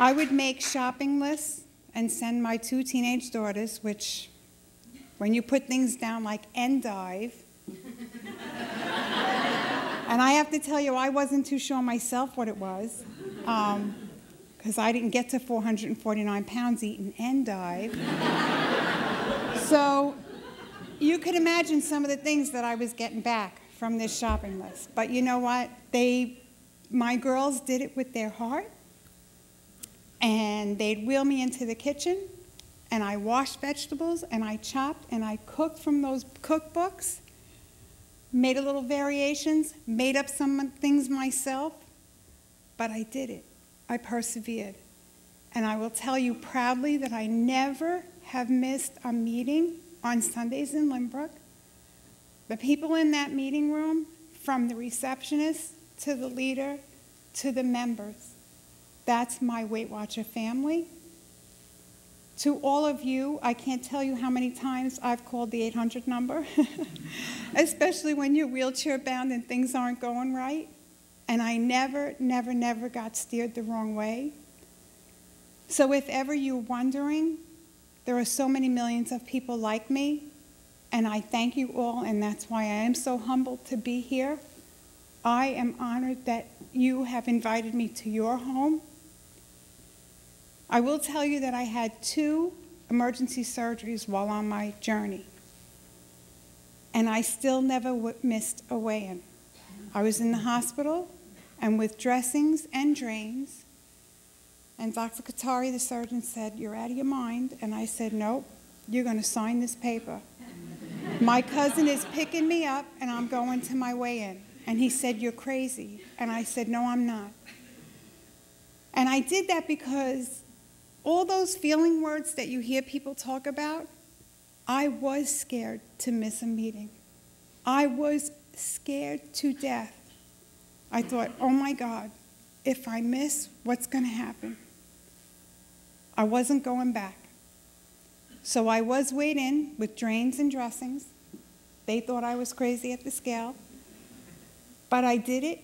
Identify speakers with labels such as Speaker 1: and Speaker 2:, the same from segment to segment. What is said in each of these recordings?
Speaker 1: I would make shopping lists and send my 2 teenage daughters, which, when you put things down like endive, and I have to tell you, I wasn't too sure myself what it was, because I didn't get to 449 pounds eating endive. So you could imagine some of the things that I was getting back from this shopping list. But you know what? My girls did it with their heart, and they'd wheel me into the kitchen, and I washed vegetables, and I chopped, and I cooked from those cookbooks, made a little variations, made up some things myself, but I did it. I persevered. And I will tell you proudly that I never have missed a meeting on Sundays in Lynbrook. The people in that meeting room, from the receptionist to the leader to the members, that's my Weight Watcher family. To all of you, I can't tell you how many times I've called the 800 number, especially when you're wheelchair bound and things aren't going right. And I never, never, never got steered the wrong way. So if ever you're wondering, there are so many millions of people like me, and I thank you all, and that's why I am so humbled to be here. I am honored that you have invited me to your home. I will tell you that I had 2 emergency surgeries while on my journey, and I still never missed a weigh-in. I was in the hospital, and with dressings and drains, and Dr. Katari, the surgeon, said, "You're out of your mind," and I said, "Nope, you're going to sign this paper. My cousin is picking me up, and I'm going to my weigh-in." And he said, "You're crazy." And I said, "No, I'm not." And I did that because all those feeling words that you hear people talk about, I was scared to miss a meeting. I was scared to death. I thought, oh my God, if I miss, what's going to happen? I wasn't going back. So I was weighed in with drains and dressings. They thought I was crazy at the scale. But I did it,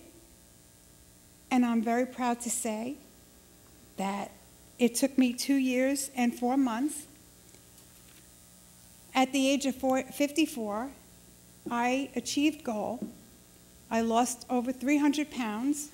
Speaker 1: and I'm very proud to say that it took me 2 years and 4 months. At the age of 54, I achieved goal. I lost over 300 pounds.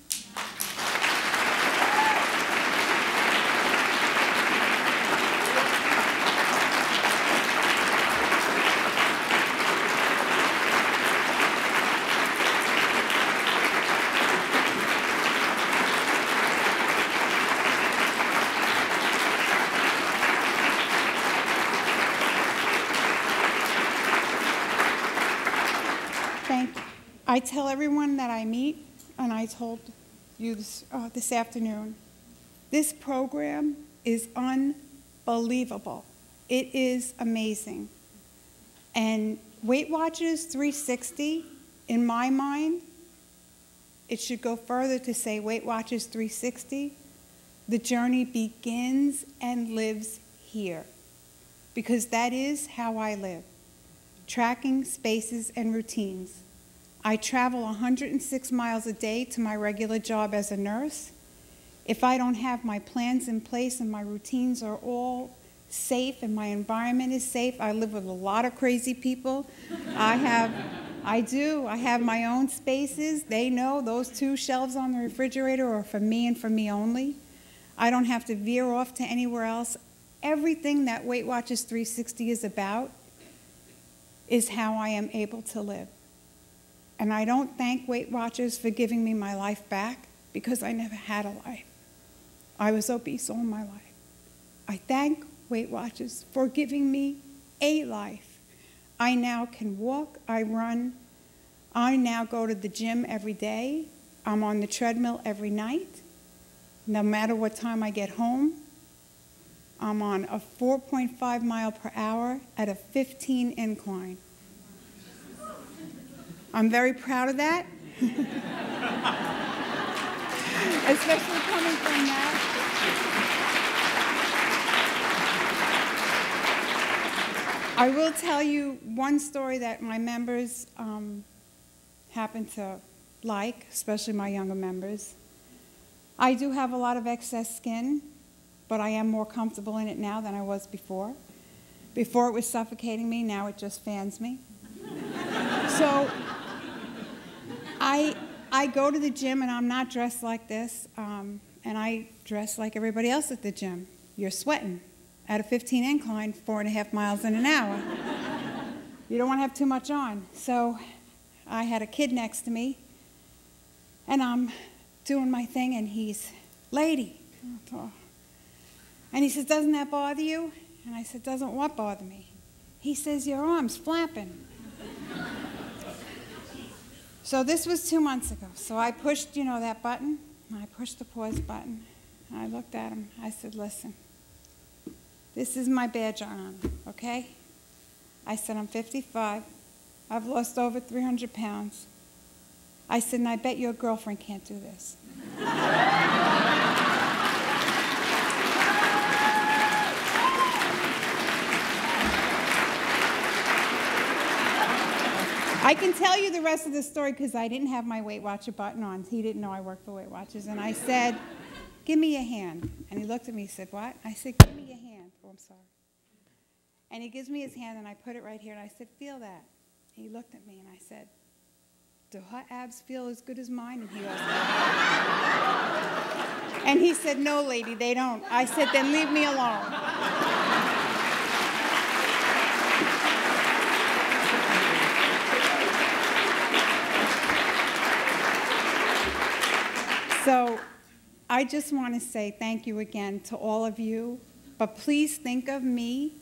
Speaker 1: I tell everyone that I meet, and I told you this afternoon, this program is unbelievable. It is amazing. And WeightWatchers 360, in my mind, it should go further to say WeightWatchers 360, the journey begins and lives here. Because that is how I live, tracking spaces and routines. I travel 106 miles a day to my regular job as a nurse. If I don't have my plans in place and my routines are all safe and my environment is safe, I live with a lot of crazy people. I have my own spaces. They know those 2 shelves on the refrigerator are for me and for me only. I don't have to veer off to anywhere else. Everything that WeightWatchers 360 is about is how I am able to live. And I don't thank WeightWatchers for giving me my life back, because I never had a life. I was obese all my life. I thank WeightWatchers for giving me a life. I now can walk, I run, I now go to the gym every day. I'm on the treadmill every night. No matter what time I get home, I'm on a 4.5 mile per hour at a 15 incline. I'm very proud of that, especially coming from that. I will tell you one story that my members happen to like, especially my younger members. I do have a lot of excess skin, but I am more comfortable in it now than I was before. Before it was suffocating me, now it just fans me. So I go to the gym and I'm not dressed like this, and I dress like everybody else at the gym. You're sweating at a 15 incline, 4.5 miles in an hour. You don't want to have too much on. So I had a kid next to me, and I'm doing my thing, and he's, lady. And he says, doesn't that bother you? And I said, doesn't what bother me? He says, your arm's flapping. So this was 2 months ago. So I pushed, that button. I pushed the pause button. And I looked at him. I said, listen, this is my badge of honor, okay? I said, I'm 55. I've lost over 300 pounds. I said, and I bet your girlfriend can't do this. I can tell you the rest of the story because I didn't have my Weight Watcher button on. He didn't know I worked for Weight Watchers. And I said, give me your hand. And he looked at me and said, what? I said, give me your hand. Oh, I'm sorry. And he gives me his hand, and I put it right here. And I said, feel that. And he looked at me, and I said, do her abs feel as good as mine? And he goes, and he said, no, lady, they don't. I said, then leave me alone. So I just want to say thank you again to all of you, but please think of me.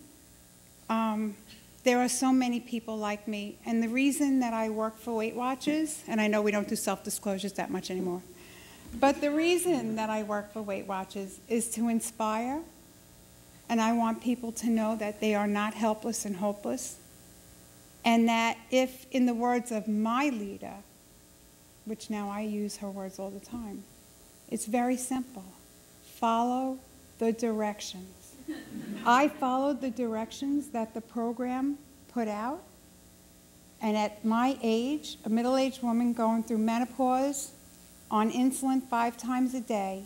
Speaker 1: There are so many people like me, and the reason that I work for Weight Watchers, and I know we don't do self-disclosures that much anymore, but the reason that I work for Weight Watchers is to inspire, and I want people to know that they are not helpless and hopeless, and that if, in the words of my leader, which now I use her words all the time, it's very simple. Follow the directions. I followed the directions that the program put out, and at my age, a middle-aged woman going through menopause, on insulin 5 times a day,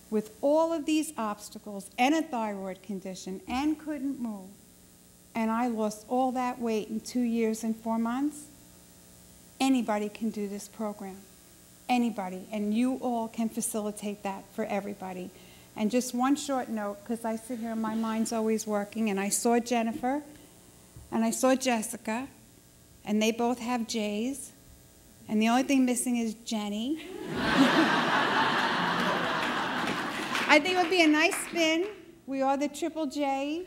Speaker 1: with all of these obstacles and a thyroid condition and couldn't move, and I lost all that weight in 2 years and 4 months, anybody can do this program. Anybody, and you all can facilitate that for everybody. And just one short note, because I sit here and my mind's always working, and I saw Jennifer, and I saw Jessica, and they both have J's, and the only thing missing is Jennie. I think it would be a nice spin. We are the Triple J.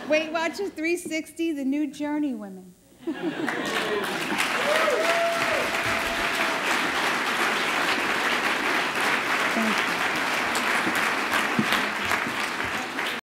Speaker 1: Weight Watchers 360, the new Journey women. Thank you.